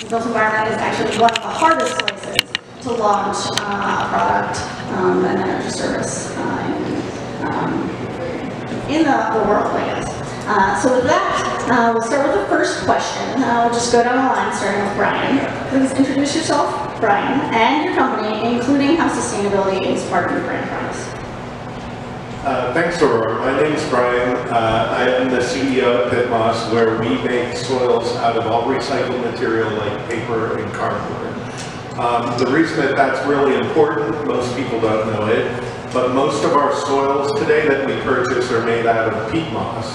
The built environment is actually one of the hardest places to launch a product, an energy service in the world, I guess. So with that, we'll start with the first question. We'll just go down the line, starting with Brian. Please introduce yourself, Brian, and your company, including how sustainability is part of your brand promise. Thanks, Aurora. My name is Brian. I am the CEO at Pitmoss, where we make soils out of all recycled material like paper and cardboard. The reason that that's really important, most people don't know it, but most of our soils today that we purchase are made out of peat moss.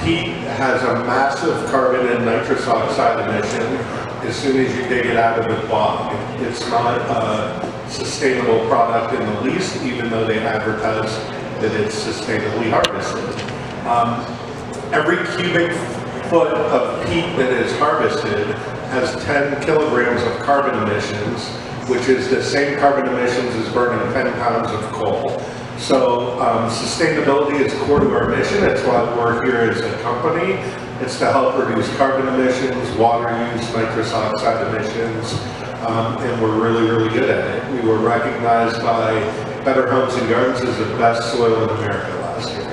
Peat has a massive carbon and nitrous oxide emission as soon as you dig it out of the bog. It's not a sustainable product in the least, even though they advertise that it's sustainably harvested. Every cubic foot of peat that is harvested has 10 kilograms of carbon emissions, which is the same carbon emissions as burning 10 pounds of coal. So sustainability is core to our mission. That's why we're here as a company. It's to help reduce carbon emissions, water use, nitrous oxide emissions, and we're really, really good at it. We were recognized by Better Homes and Gardens as the best soil in America last year.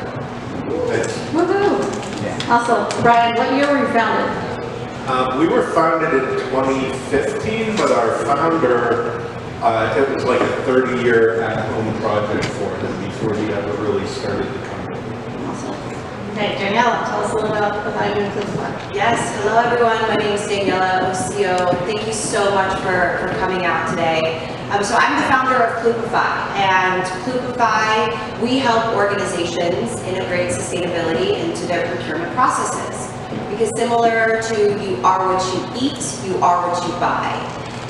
Thanks. Woohoo! Yeah. Awesome. Brian, what year were you founded? We were founded in 2015, but our founder, it was like a 30-year at-home project for him before he ever really started the company. Awesome. Okay, Daniela, tell us a little about what I do with this. Yes, hello everyone. My name is Daniela, OCO. Thank you so much for coming out today. So I'm the founder of Klupify, and Klupify, we help organizations integrate sustainability into their procurement processes. Because similar to you are what you eat, you are what you buy.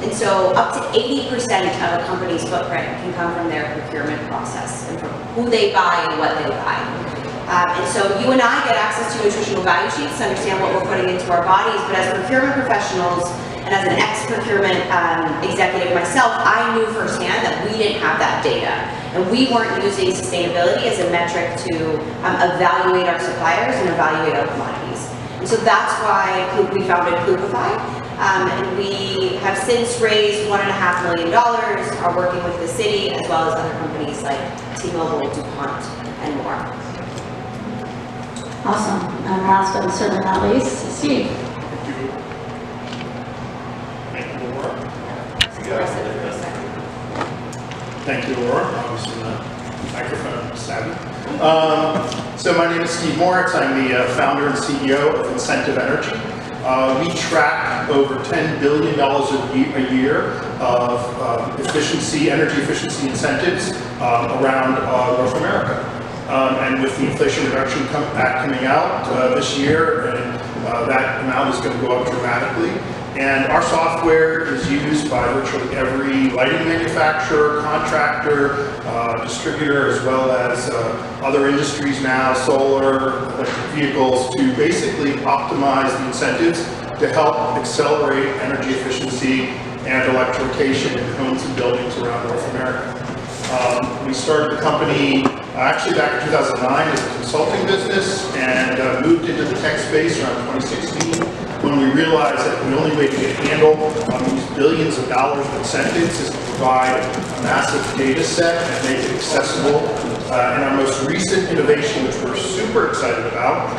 And so up to 80% of a company's footprint can come from their procurement process and from who they buy and what they buy. And so you and I get access to nutritional value sheets to understand what we're putting into our bodies, but as procurement professionals and as an ex-procurement executive myself, I knew firsthand that we didn't have that data. And we weren't using sustainability as a metric to evaluate our suppliers and evaluate our commodities. And so that's why we founded Klupify. And we have since raised $1.5 million, are working with the city as well as other companies like T-Mobile, DuPont, and more. Awesome. And last but certainly not least, Steve. Thank you, Laura. Obviously not microphone savvy. So my name is Steve Moritz. I'm the founder and CEO of Incentive Energy. We track over $10 billion a year of energy efficiency incentives around North America. And with the Inflation Reduction Act coming out this year, and that amount is going to go up dramatically. And our software is used by virtually every lighting manufacturer, contractor, distributor, as well as other industries now, solar, electric vehicles, to basically optimize the incentives to help accelerate energy efficiency and electrification in homes and buildings around North America. We started the company actually back in 2009 as a consulting business and moved into the tech space around 2016 when we realized that the only way to get a handle on these billions of dollars of incentives is to provide a massive data set and make it accessible. And our most recent innovation, which we're super excited about,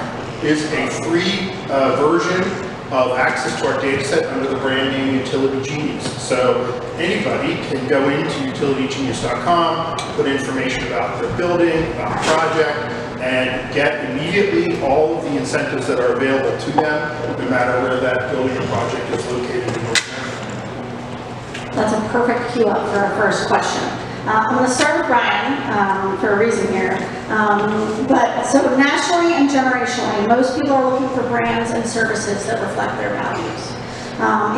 is a free version of access to our data set under the brand name Utility Genius. So anybody can go into utilitygenius.com, put information about their building, about the project, and get immediately all of the incentives that are available to them, no matter where that building or project is located in North America. That's a perfect cue up for our first question. I'm going to start with Brian for a reason here. But so nationally and generationally, most people are looking for brands and services that reflect their values,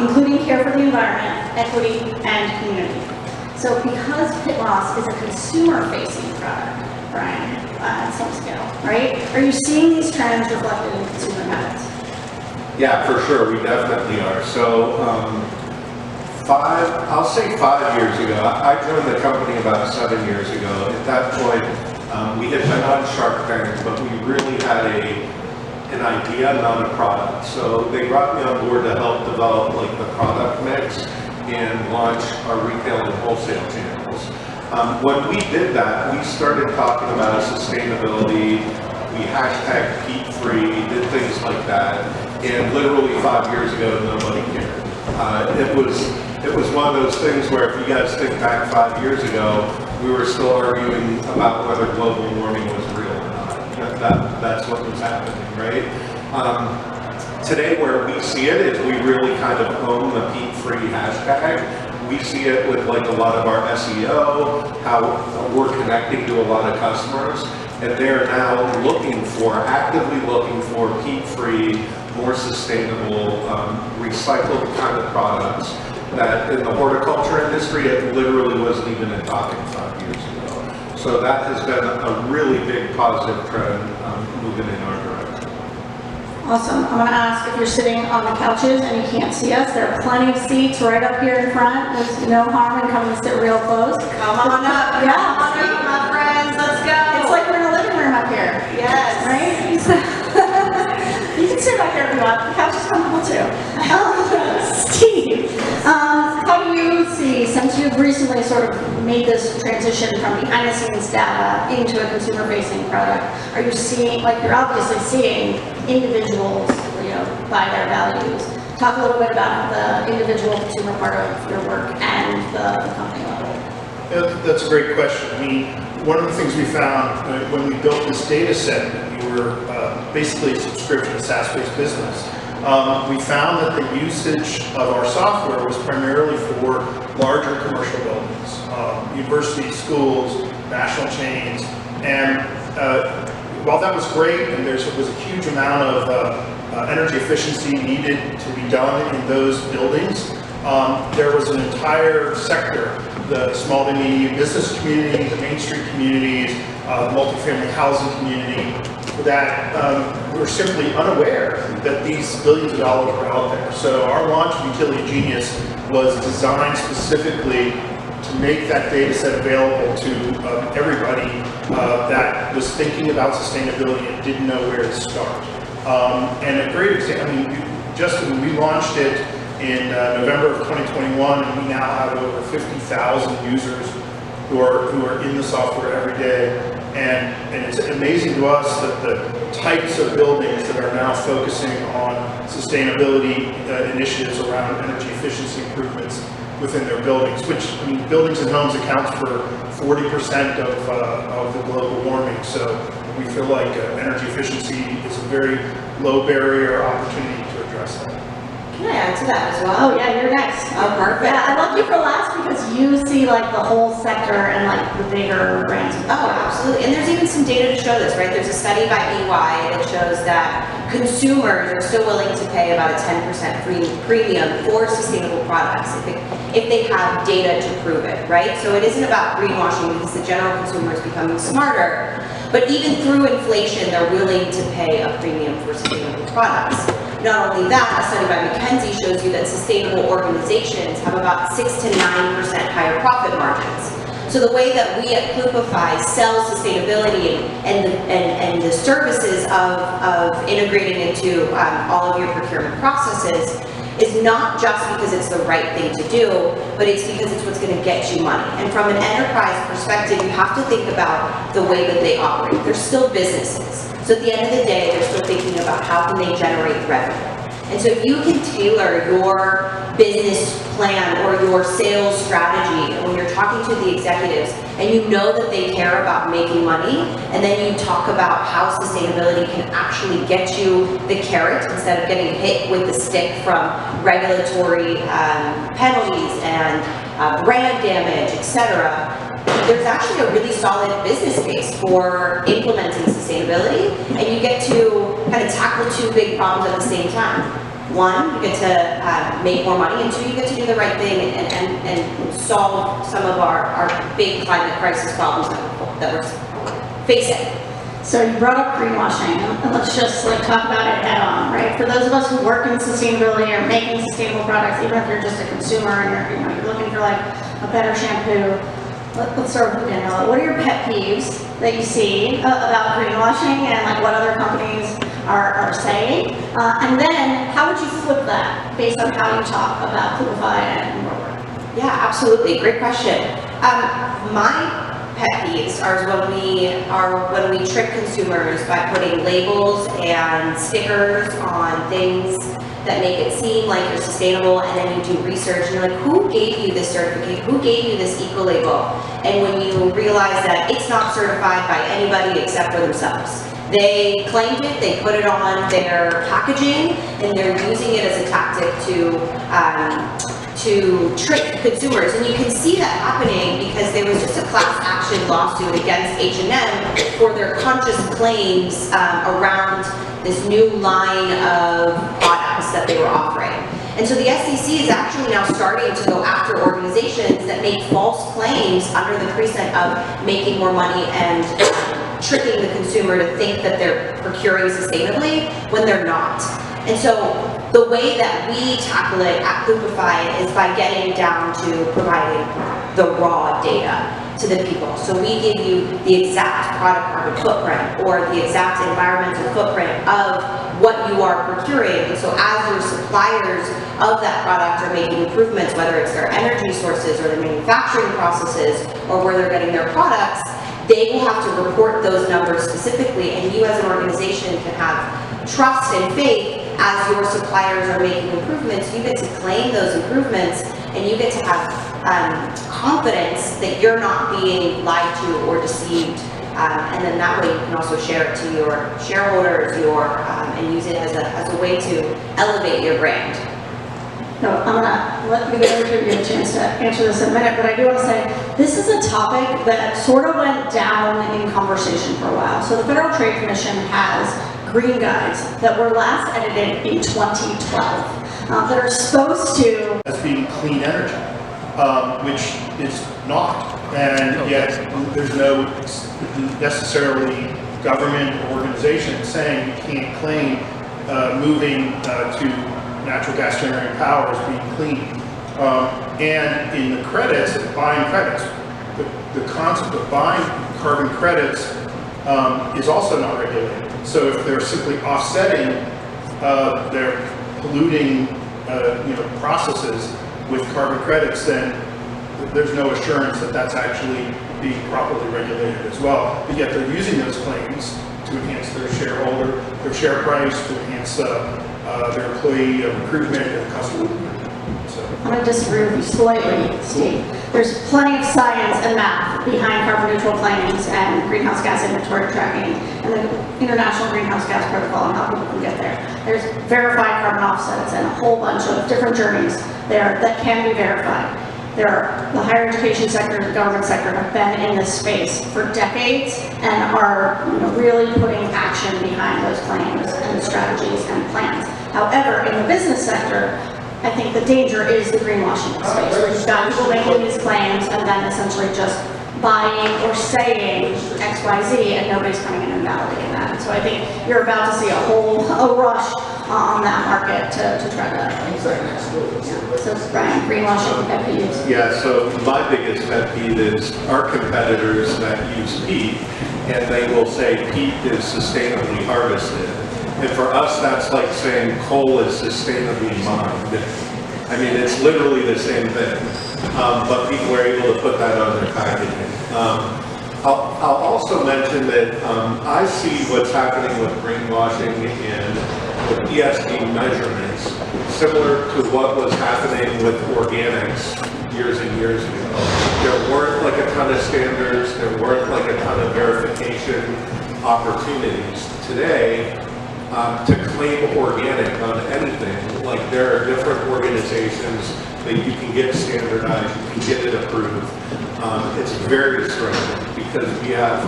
including care for the environment, equity, and community. So because Pitmoss is a consumer-facing product, Brian, at some scale, right? Are you seeing these trends reflected in consumer habits? Yeah, for sure, we definitely are. So I'll say 5 years ago, I joined the company about 7 years ago. At that point, we had been on Shark Tank, but we really had a an idea, not a product. So they brought me on board to help develop like the product mix and launch our retail and wholesale channels. When we did that, we started talking about sustainability. We hashtag peat-free, did things like that, and literally 5 years ago, nobody cared. It was one of those things where if you guys think back 5 years ago, we were still arguing about whether global warming was real or not. That's what was happening, right? Today, where we see it is we really kind of own the peat-free hashtag. We see it with like a lot of our SEO, how we're connecting to a lot of customers, and they're now actively looking for peat-free, more sustainable, recycled kind of products that in the horticulture industry, it literally wasn't even in talking 5 years ago. So that has been a really big positive trend moving in our direction. Awesome. I'm going to ask if you're sitting on the couches and you can't see us, there are plenty of seats right up here in front. There's no harm in coming to sit real close. Come on up. Yeah. Come on up, my friends. Let's go. It's like we're in a living room up here. Yes. Right? You can sit back there if you want. The couch is comfortable too. Steve, how do you see, since you've recently sort of made this transition from behind the scenes data into a consumer facing product, are you seeing, like you're obviously seeing individuals, buy their values. Talk a little bit about the individual consumer part of your work and the company level. That's a great question. I mean, one of the things we found when we built this data set, we were basically a subscription SaaS-based business. We found that the usage of our software was primarily for larger commercial buildings, universities, schools, national chains, and while that was great and there was a huge amount of energy efficiency needed to be done in those buildings, there was an entire sector, the small to medium business community, the Main Street communities, the multifamily housing community, that were simply unaware that these billions of dollars were out there. So our launch of Utility Genius was designed specifically to make that data set available to everybody that was thinking about sustainability and didn't know where to start. And a great example, I mean, just when we launched it in November of 2021, and we now have over 50,000 users who are in the software every day. And it's amazing to us that the types of buildings that are now focusing on sustainability initiatives around energy efficiency improvements within their buildings, which, I mean, buildings and homes accounts for 40% of the global warming. So we feel like energy efficiency is a very low barrier opportunity to address that. Can I add to that as well? Oh yeah, you're next. Oh, perfect. Yeah, I love you for last because you see like the whole sector and like the bigger brands. Oh, absolutely. And there's even some data to show this, right? There's a study by EY that shows that consumers are still willing to pay about a 10% premium for sustainable products if they have data to prove it, right? So it isn't about greenwashing because the general consumer is becoming smarter, but even through inflation, they're willing to pay a premium for sustainable products. Not only that, a study by McKinsey shows you that sustainable organizations have about 6 to 9% higher profit margins. So the way that we at Plupify sell sustainability and the services of integrating into all of your procurement processes is not just because it's the right thing to do, but it's because it's what's going to get you money. And from an enterprise perspective, you have to think about the way that they operate. They're still businesses. So at the end of the day, they're still thinking about how can they generate revenue. And so if you can tailor your business plan or your sales strategy when you're talking to the executives and you know that they care about making money, and then you talk about how sustainability can actually get you the carrot instead of getting hit with the stick from regulatory penalties and brand damage, etc., there's actually a really solid business case for implementing sustainability, and you get to kind of tackle two big problems at the same time. One, you get to make more money, and two, you get to do the right thing and solve some of our big climate crisis problems that we're facing. So you brought up greenwashing, and let's just like talk about it head on, right? For those of us who work in sustainability or making sustainable products, even if you're just a consumer and you're looking for like a better shampoo, let's start with Daniela. What are your pet peeves that you see about greenwashing, and like what other companies are saying? And then how would you flip that based on how you talk about Clubify and your work? Yeah, absolutely. Great question. My pet peeves are when we trick consumers by putting labels and stickers on things that make it seem like you're sustainable, and then you do research and you're like, who gave you this certificate? Who gave you this eco label? And when you realize that it's not certified by anybody except for themselves. They claimed it, they put it on their packaging, and they're using it as a tactic to trick consumers. And you can see that happening because there was just a class action lawsuit against H&M for their conscious claims around this new line of products that they were offering. And so the SEC is actually now starting to go after organizations that make false claims under the pretense of making more money and tricking the consumer to think that they're procuring sustainably when they're not. And so the way that we tackle it at Clubify is by getting down to providing the raw data to the people. So we give you the exact product carbon footprint or the exact environmental footprint of what you are procuring. And so as your suppliers of that product are making improvements, whether it's their energy sources or their manufacturing processes or where they're getting their products, they will have to report those numbers specifically, and you as an organization can have trust and faith as your suppliers are making improvements. You get to claim those improvements, and you get to have confidence that you're not being lied to or deceived, and then that way you can also share it to your shareholders, and use it as a way to elevate your brand. No, I'm gonna let you give you a chance to answer this in a minute, but I do want to say this is a topic that sort of went down in conversation for a while. So the Federal Trade Commission has green guides that were last edited in 2012 that are supposed to as being clean energy, which is not. And yet there's no necessarily government or organization saying you can't claim moving to natural gas generating power as being clean. And in the credits, buying credits, the concept of buying carbon credits is also not regulated. So if they're simply offsetting their polluting processes with carbon credits, then there's no assurance that that's actually being properly regulated as well. But yet they're using those claims to enhance their share price, to enhance their employee recruitment and customer recruitment. So I'm going to disagree with you slightly, Steve. There's plenty of science and math behind carbon neutral claims and greenhouse gas inventory tracking and the International Greenhouse Gas Protocol and how people can get there. There's verified carbon offsets and a whole bunch of different journeys there that can be verified. The higher education sector and the government sector have been in this space for decades and are really putting action behind those claims and strategies and plans. However, in the business sector, I think the danger is the greenwashing space, where you've got people making these claims and then essentially just buying or saying X, Y, Z, and nobody's coming in and validating that. And so I think you're about to see a rush on that market to try to. Yeah. So Brian, greenwashing pet peeves. Yeah, so my biggest pet peeve is our competitors that use peat, and they will say peat is sustainably harvested. And for us, that's like saying coal is sustainably mined. I mean, it's literally the same thing, but people are able to put that on their packaging. I'll also mention that I see what's happening with greenwashing in the ESG measurements, similar to what was happening with organics years and years ago. There weren't like a ton of standards, there weren't like a ton of verification opportunities. Today, to claim organic on anything, like there are different organizations that you can get standardized, you can get it approved. It's very strange because we have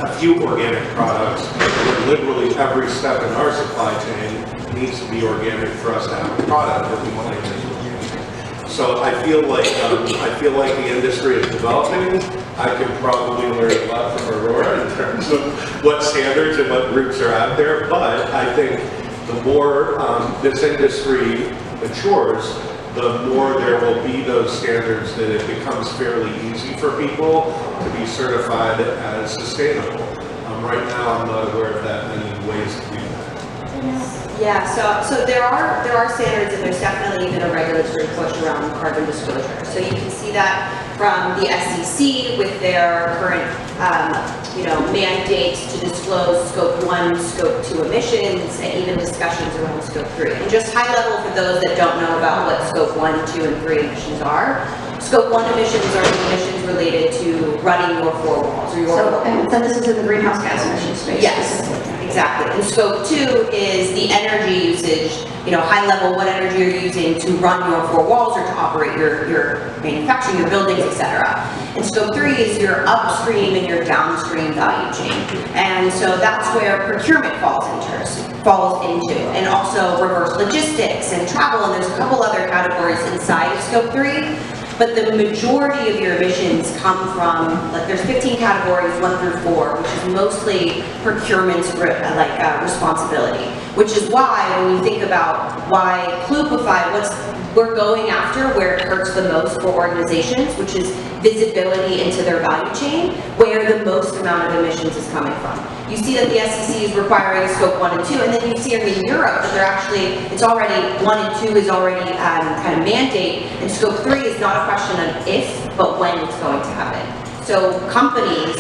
a few organic products where literally every step in our supply chain needs to be organic for us to have a product that we claim is organic. So I feel like the industry is developing. I could probably learn a lot from Aurora in terms of what standards and what groups are out there, but I think the more this industry matures, the more there will be those standards that it becomes fairly easy for people to be certified as sustainable. Right now, I'm not aware of that many ways to do that? Yeah, so there are standards, and there's definitely even a regulatory push around carbon disclosure. So you can see that from the SEC with their current, mandates to disclose Scope 1, Scope 2 emissions, and even discussions around Scope 3. And just high level for those that don't know about what Scope 1, 2, and 3 emissions are. Scope 1 emissions are the emissions related to running your four walls or your And this is in the greenhouse gas emission space. Yes, exactly. And Scope 2 is the energy usage, high level, what energy you're using to run your four walls or to operate your manufacturing, your buildings, etc. And Scope 3 is your upstream and your downstream value chain. And so that's where procurement falls into, and also reverse logistics and travel, and there's a couple other categories inside of Scope 3. But the majority of your emissions come from, there's 15 categories, 1 through 4, which is mostly procurement's responsibility. Which is why, when you think about why Klupify, we're going after where it hurts the most for organizations, which is visibility into their value chain, where the most amount of emissions is coming from. You see that the SEC is requiring Scope 1 and 2, and then you see in Europe that they're actually, it's already, 1 and 2 is already kind of mandate, and Scope 3 is not a question of if, but when it's going to happen. So companies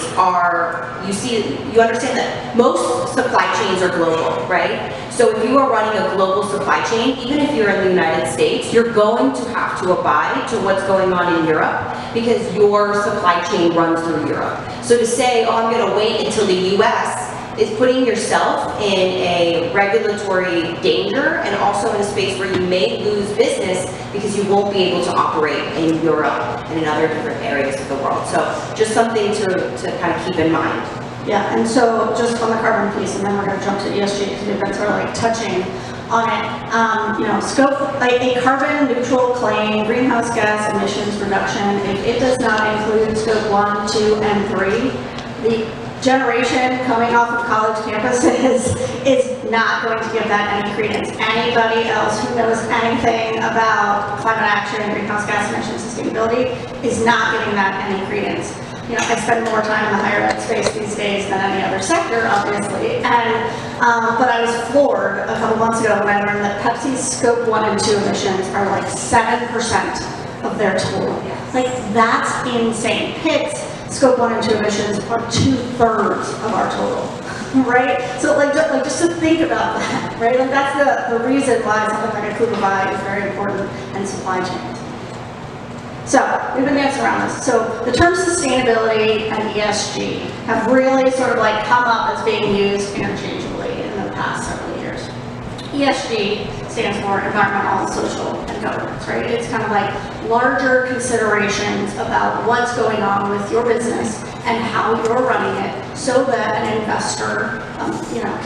you understand that most supply chains are global, right? So if you are running a global supply chain, even if you're in the United States, you're going to have to abide to what's going on in Europe because your supply chain runs through Europe. So to say, I'm going to wait until the US is putting yourself in a regulatory danger and also in a space where you may lose business because you won't be able to operate in Europe and in other different areas of the world. So just something to kind of keep in mind. Yeah, and so just on the carbon piece, and then we're going to jump to ESG because we've been sort of touching on it. Scope, a carbon neutral claim, greenhouse gas emissions reduction, if it does not include Scope 1, 2, and 3, the generation coming off of college campuses is not going to give that any credence. Anybody else who knows anything about climate action, greenhouse gas emissions, sustainability is not giving that any credence. I spend more time in the higher ed space these days than any other sector, obviously, but I was floored a couple months ago when I learned that Pepsi's Scope 1 and 2 emissions are 7% of their total. That's insane. Pitt's Scope 1 and 2 emissions are 2/3 of our total, right? So just to think about that, right? That's the reason why something like a Klupify is very important in supply chains. So we've been dancing around this. So the terms sustainability and ESG have really sort of come up as being used interchangeably in the past several years. ESG stands for environmental, social, and governance, right? It's kind of larger considerations about what's going on with your business and how you're running it so that an investor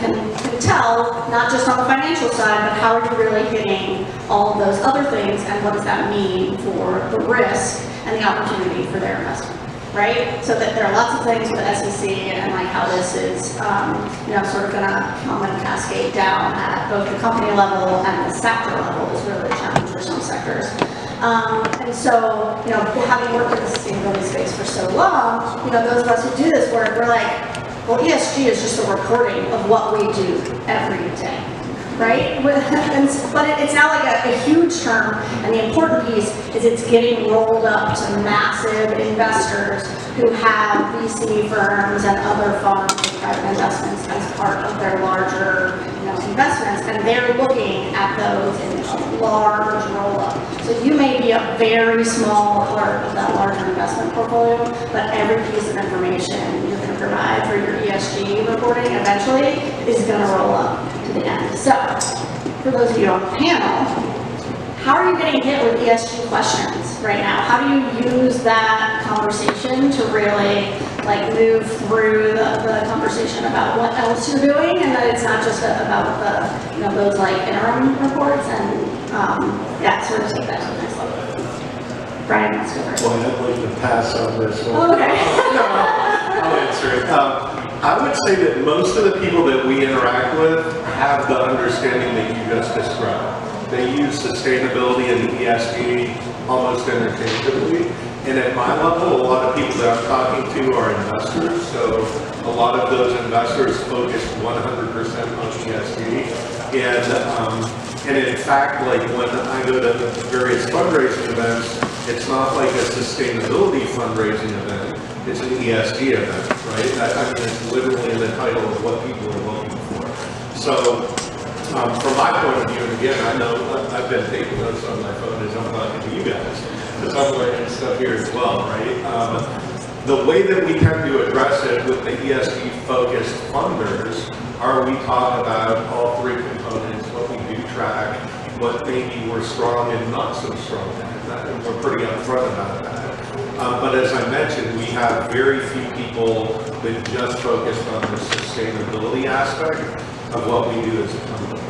can tell, not just on the financial side, but how are you really hitting all of those other things and what does that mean for the risk and the opportunity for their investment. Right? So that there are lots of things with the SEC and how this is, sort of going to come and cascade down at both the company level and the sector level is really a challenge for some sectors. And so, having worked in the sustainability space for so long, those of us who do this work, we're well, ESG is just a reporting of what we do every day. Right? But it's now a huge term, and the important piece is it's getting rolled up to massive investors who have VC firms and other funds with private investments as part of their larger investments, and they're looking at those in a large roll-up. So you may be a very small part of that larger investment portfolio, but every piece of information you're going to provide for your ESG reporting eventually is going to roll up to the end. So, for those of you on the panel, how are you getting hit with ESG questions right now? How do you use that conversation to really move through the conversation about what else you're doing, and that it's not just about the those interim reports and sort of take that to the next level. Brian, let's go first. Well, I'd like to pass on this one. Oh, okay. No, I'll answer it. I would say that most of the people that we interact with have the understanding that you just described. They use sustainability and ESG almost interchangeably. And at my level, a lot of people that I'm talking to are investors, so a A lot of those investors focus 100% on ESG. And in fact, like when I go to various fundraising events, it's not like a sustainability fundraising event, it's an ESG event, right? I mean, it's literally in the title of what people are looking for. So, from my point of view, and again, I know I've been taking notes on my phone as I'm talking to you guys, because I'm learning stuff here as well, right? The way that we tend to address it with the ESG-focused funders are we talk about all three components, what we do track, what maybe we're strong and not so strong at, and we're pretty upfront about that. But as I mentioned, we have very few people that just focused on the sustainability aspect of what we do as a company.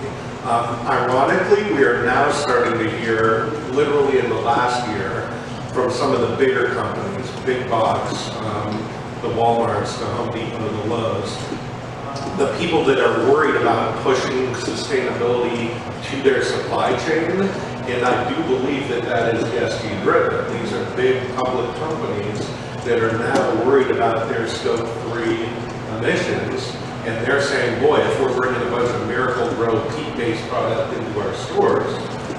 Ironically, we are now starting to hear, literally in the last year, from some of the bigger companies, big box, the Walmarts, the Home Depot, the Lowe's, the people that are worried about pushing sustainability to their supply chain, and I do believe that that is ESG driven. These are big public companies that are now worried about their scope 3 emissions, and they're saying, boy, if we're bringing a bunch of Miracle-Gro peat-based product into our stores,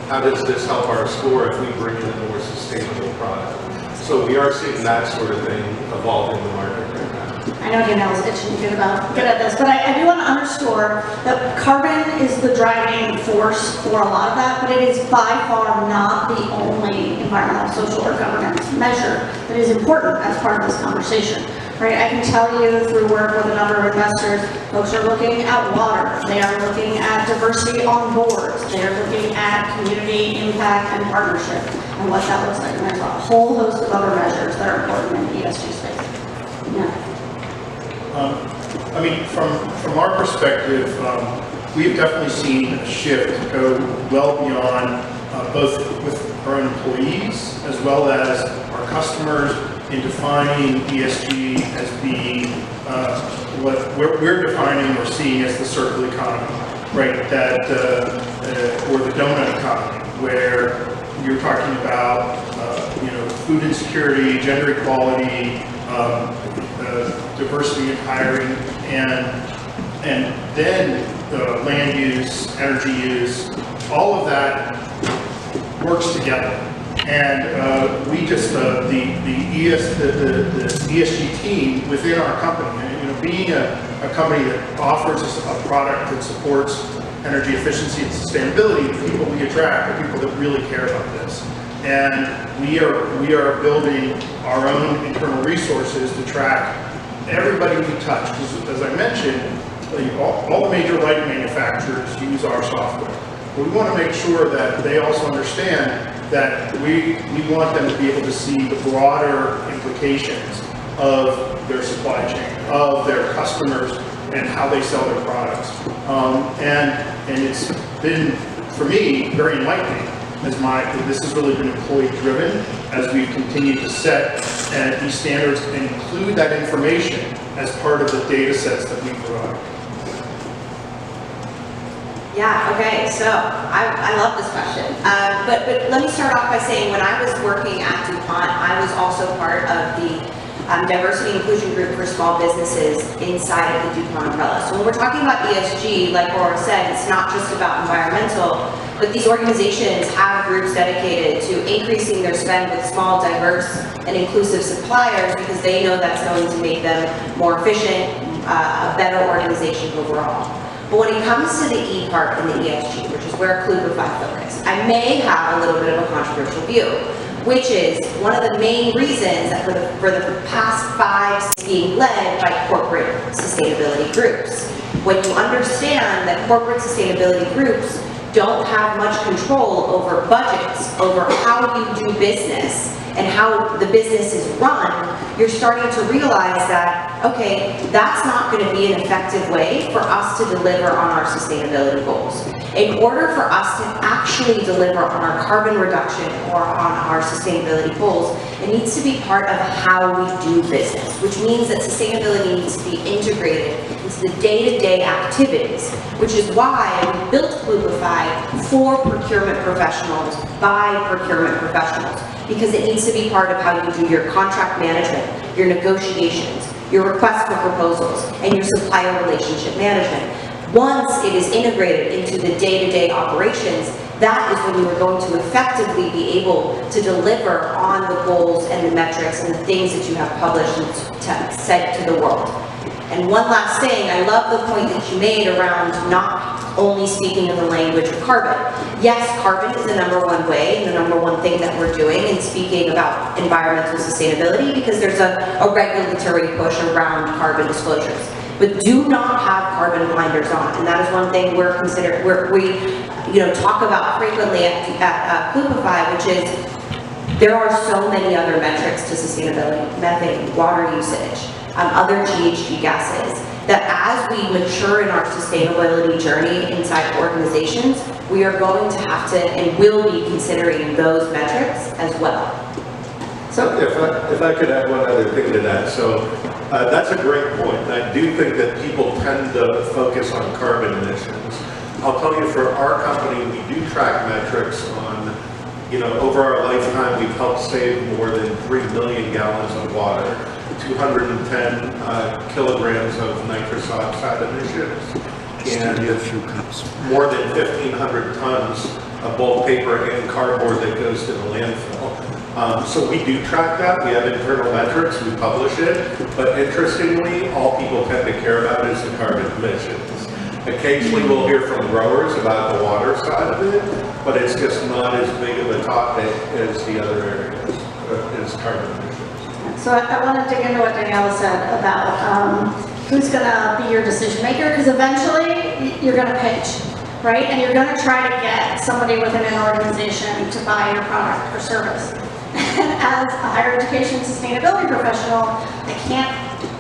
how does this help our store if we bring in a more sustainable product? So we are seeing that sort of thing evolve in the market right now. I know Danielle's itching to get at this, but I do want to underscore that carbon is the driving force for a lot of that, but it is by far not the only environmental, social, or governance measure that is important as part of this conversation. Right, I can tell you through work with a number of investors, folks are looking at water, they are looking at diversity on boards, they are looking at community impact and partnership, and what that looks like. And there's a whole host of other measures that are important in the ESG space. Yeah. I mean, from our perspective, we've definitely seen a shift go well beyond both with our own employees as well as our customers in defining ESG as being what we're defining or seeing as the circular economy, right? That or the donut economy, where you're talking about food insecurity, gender equality, diversity in hiring, and then land use, energy use, all of that works together. And we just the ESG team within our company, being a company that offers a product that supports energy efficiency and sustainability, the people we attract are people that really care about this. And we are building our own internal resources to track everybody we touch. Because as I mentioned, all the major lighting manufacturers use our software. But we want to make sure that they also understand that we want them to be able to see the broader implications of their supply chain, of their customers, and how they sell their products. And it's been, for me, very enlightening as this has really been employee driven as we've continued to set these standards and include that information as part of the data sets that we provide. Yeah, okay, so I love this question. But let me start off by saying when I was working at DuPont, I was also part of the diversity and inclusion group for small businesses inside of the DuPont umbrella. So when we're talking about ESG, like Laura said, it's not just about environmental, but these organizations have groups dedicated to increasing their spend with small, diverse, and inclusive suppliers because they know that's going to make them more efficient, a better organization overall. But when it comes to the E part in the ESG, which is where Klubify focus, I may have a little bit of a controversial view, which is one of the main reasons that for the past 5 being led by corporate sustainability groups. When you understand that corporate sustainability groups don't have much control over budgets, over how you do business, and how the business is run, you're starting to realize that, okay, that's not going to be an effective way for us to deliver on our sustainability goals. In order for us to actually deliver on our carbon reduction or on our sustainability goals, it needs to be part of how we do business, which means that sustainability needs to be integrated into the day-to-day activities, which is why we built Klubify for procurement professionals by procurement professionals, because it needs to be part of how you do your contract management, your negotiations, your request for proposals, and your supplier relationship management. Once it is integrated into the day-to-day operations, that is when you are going to effectively be able to deliver on the goals and the metrics and the things that you have published and said to the world. And one last thing, I love the point that you made around not only speaking in the language of carbon. Yes, carbon is the #1 way and the #1 thing that we're doing in speaking about environmental sustainability, because there's a regulatory push around carbon disclosures. But do not have carbon blinders on, and that is one thing we talk about frequently at Clubify, which is there are so many other metrics to sustainability: methane, water usage, other GHG gases, that as we mature in our sustainability journey inside organizations, we are going to have to and will be considering those metrics as well. So if I could add one other thing to that. So that's a great point. I do think that people tend to focus on carbon emissions. I'll tell you, for our company, we do track metrics on, over our lifetime, we've helped save more than 3 million gallons of water, 210 kilograms of nitrous oxide emissions, and more than 1,500 tons of both paper and cardboard that goes to the landfill. So we do track that. We have internal metrics. We publish it. But interestingly, all people tend to care about is the carbon emissions. Occasionally we'll hear from growers about the water side of it, but it's just not as big of a topic as the other areas, as carbon emissions. So I want to dig into what Daniela said about who's going to be your decision maker, because eventually you're going to pitch, right? And you're going to try to get somebody within an organization to buy your product or service. And as a higher education sustainability professional, I can't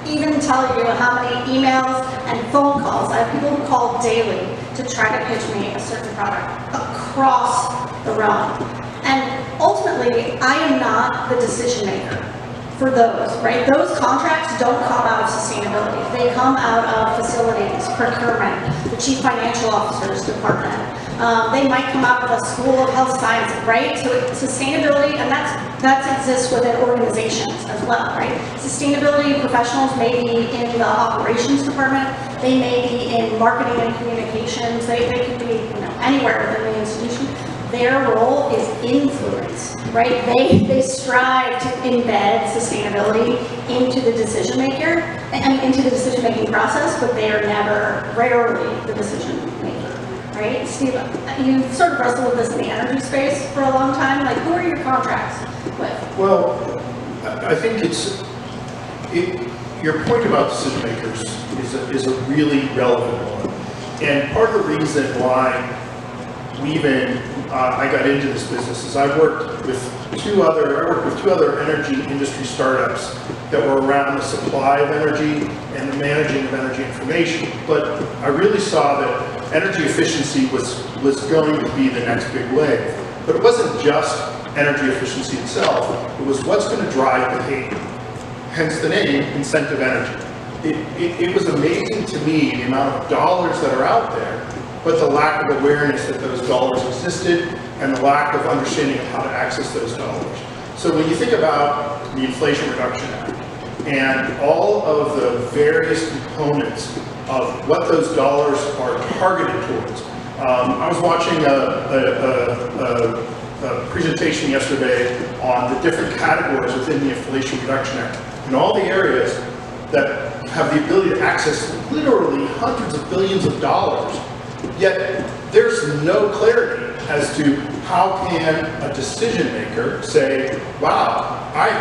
even tell you how many emails and phone calls. I have people who call daily to try to pitch me a certain product across the realm. And ultimately, I am not the decision maker for those, right? Those contracts don't come out of sustainability. They come out of facilities, procurement, the chief financial officer's department. They might come out of the School of Health Sciences, right? So sustainability, and that exists within organizations as well, right? Sustainability professionals may be in the operations department. They may be in marketing and communications. They could be anywhere within the institution. Their role is influence, right? They strive to embed sustastainability into the decision maker and into the decision making process, but they are rarely the decision maker, right? Steve, you've sort of wrestled with this in the energy space for a long time. Like, who are your contracts with? Well, I think your point about decision makers is a really relevant one. And part of the reason why I got into this business is I worked with two other energy industry startups that were around the supply of energy and the managing of energy information. But I really saw that energy efficiency was going to be the next big wave. But it wasn't just energy efficiency itself. It was what's going to drive behavior. Hence the name, incentive energy. It was amazing to me the amount of dollars that are out there, but the lack of awareness that those dollars existed and the lack of understanding of how to access those dollars. So when you think about the Inflation Reduction Act and all of the various components of what those dollars are targeted towards, I was watching a presentation yesterday on the different categories within the Inflation Reduction Act and all the areas that have the ability to access literally hundreds of billions of dollars. Yet there's no clarity as to how can a decision maker say, wow,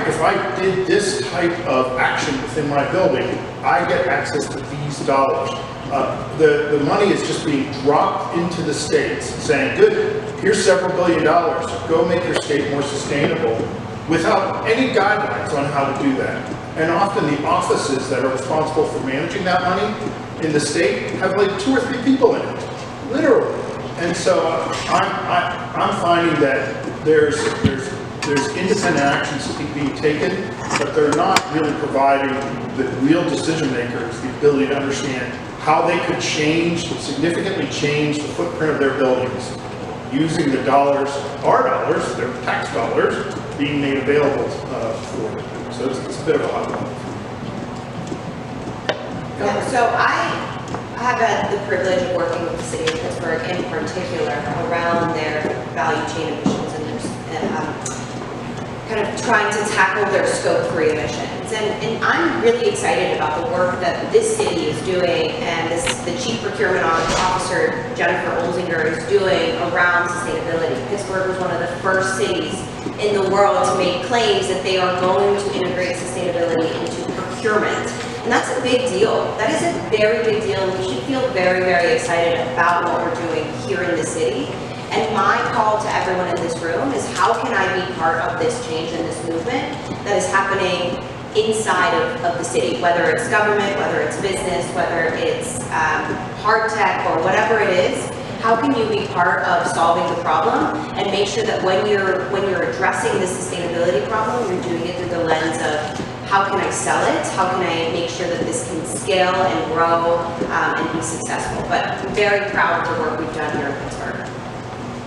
if I did this type of action within my building, I get access to these dollars. The money is just being dropped into the states saying, good, here's several $billions, go make your state more sustainable, without any guidelines on how to do that. And often the offices that are responsible for managing that money in the state have like 2 or 3 people in it. Literally. And so I'm finding that there's independent actions being taken, but they're not really providing the real decision makers the ability to understand how they could significantly change the footprint of their buildings using the dollars, our dollars, their tax dollars, being made available for them. So it's a bit of a hot one. Yeah, so I have had the privilege of working with the city of Pittsburgh in particular around their value chain emissions and kind of trying to tackle their scope 3 emissions. And I'm really excited about the work that this city is doing and the Chief Procurement Officer, Jennifer Olsinger, is doing around sustainability. Pittsburgh was one of the first cities in the world to make claims that they are going to integrate sustainability into procurement. And that's a big deal. That is a very big deal, and we should feel very, very excited about what we're doing here in the city. And my call to everyone in this room is, how can I be part of this change and this movement that is happening inside of the city, whether it's government, whether it's business, whether it's hard tech or whatever it is. How can you be part of solving the problem and make sure that when you're addressing the sustainability problem, you're doing it through the lens of, how can I sell it? How can I make sure that this can scale and grow and be successful? But I'm very proud of the work we've done here in Pittsburgh.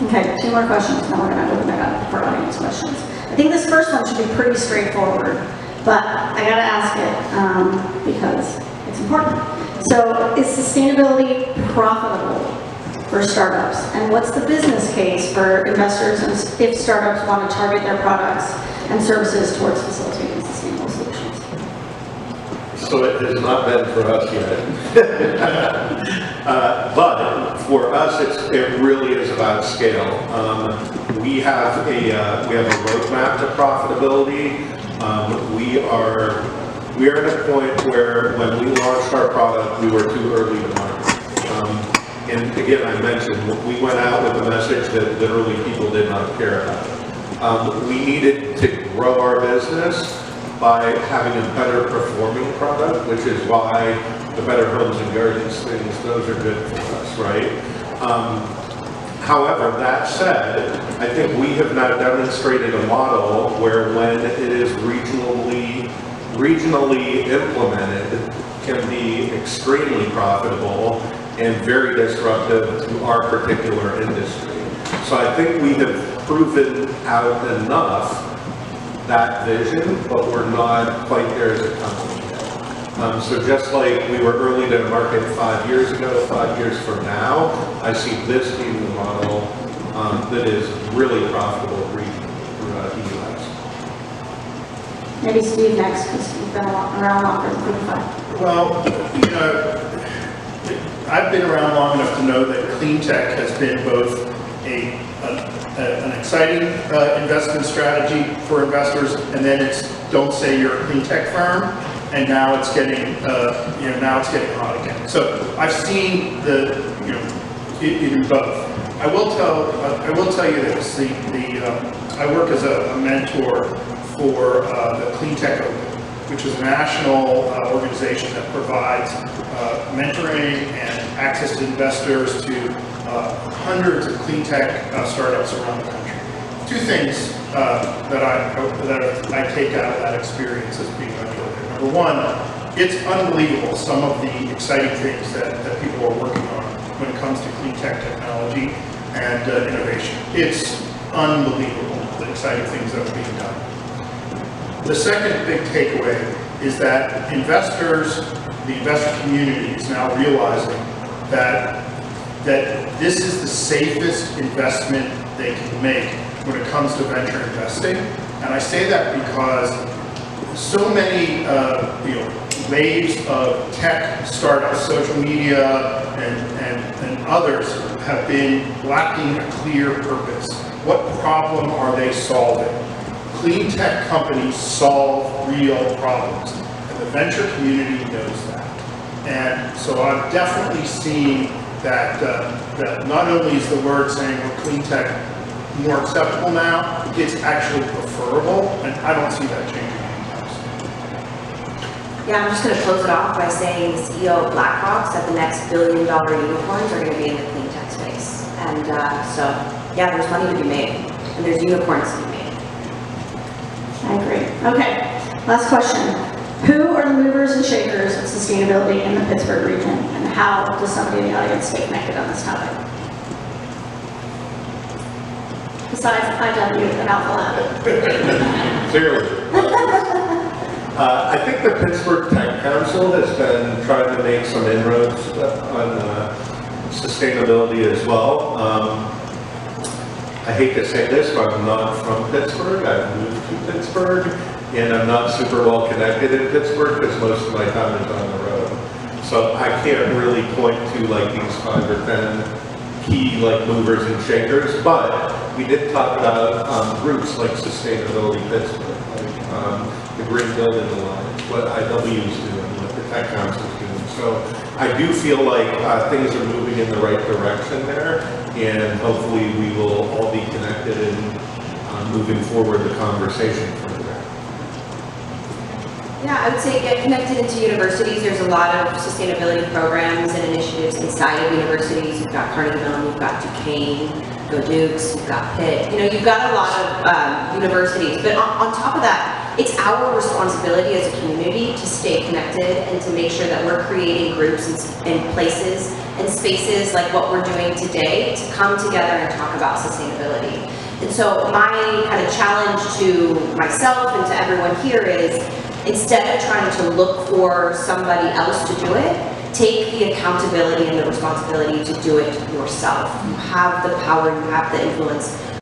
Okay, 2 more questions, then we're going to open it up for audience questions. I think this first one should be pretty straightforward, but I got to ask it because it's important. So, is sustainability profitable for startups? And what's the business case for investors if startups want to target their products and services towards facilitating sustainable solutions? So it has not been for us yet. But for us, it really is about scale. We have a roadmap to profitability. We are at a point where when we launched our product, we were too early to market. And again, I mentioned, we went out with a message that literally people did not care about. We needed to grow our business by having a better performing product, which is why the Better Homes and Gardens things, those are good for us, right? However, that said, I think we have now demonstrated a model where when it is regionally implemented, can be extremely profitable and very disruptive to our particular industry. So I think we have proven out enough that vision, but we're not quite there as a company yet. So just like we were early to market 5 years ago, 5 years from now, I see this being the model that is really profitable throughout the U.S. Maybe Steve next, because you've been around longer than 45. Well, you know, I've been around long enough to know that clean tech has been both an exciting investment strategy for investors, and then it's, don't say you're a clean tech firm, and now it's getting now it's getting hot again. So I've seen in both. I will tell you this: I work as a mentor for the Clean Tech Open, which is a national organization that provides mentoring and access to investors to hundreds of clean tech startups around the country. 2 things that I take out of that experience as being mentored. Number 1, it's unbelievable some of the exciting things that people are working on when it comes to clean tech technology and innovation. It's unbelievable the exciting things that are being done. The second big takeaway is that the investor community is now realizing that this is the safest investment they can make when it comes to venture investing. And I say that because so many waves of tech startups, social media, and others have been lacking a clear purpose. What problem are they solving? Clean tech companies solve real problems, and the venture community knows that. And so I'm definitely seeing that not only is the word saying we're clean tech more acceptable now, it's actually preferable, and I don't see that changing anytime soon. Yeah, I'm just going to close it off by saying the CEO of BlackRock said the next billion-dollar unicorns are going to be in the clean tech space. And so, yeah, there's money to be made, and there's unicorns to be made. I agree. Okay, last question. Who are the movers and shakers of sustainability in the Pittsburgh region, and how does somebody in the audience stay connected on this topic? Besides IW and Alpha Lab. Clearly. I think the Pittsburgh Tech Council has been trying to make some inroads on sustainability as well. I hate to say this, but I'm not from Pittsburgh. I've moved to Pittsburgh, and I'm not super well connected in Pittsburgh because most of my time is on the road. So I can't really point to like these 5 or 10 key like movers and shakers, but we did talk about groups like Sustainability Pittsburgh, like the Green Building Alliance, what IW is doing, what the Tech Council is doing. So I do feel like things are moving in the right direction there, and hopefully we will all be connected in moving forward the conversation further. Yeah, I would say get connected into universities. There's a lot of sustainability programs and initiatives inside of universities. You've got Carnegie Mellon, you've got Duquesne, Go Dukes, you've got Pitt. You know, you've got a lot of universities. But on top of that, it's our responsibility as a community to stay connected and to make sure that we're creating groups and places and spaces like what we're doing today to come together and talk about sustainability. And so my kind of challenge to myself and to everyone here is, instead of trying to look for somebody else to do it, take the accountability and the responsibility to do it yourself. You have the power, you have the influence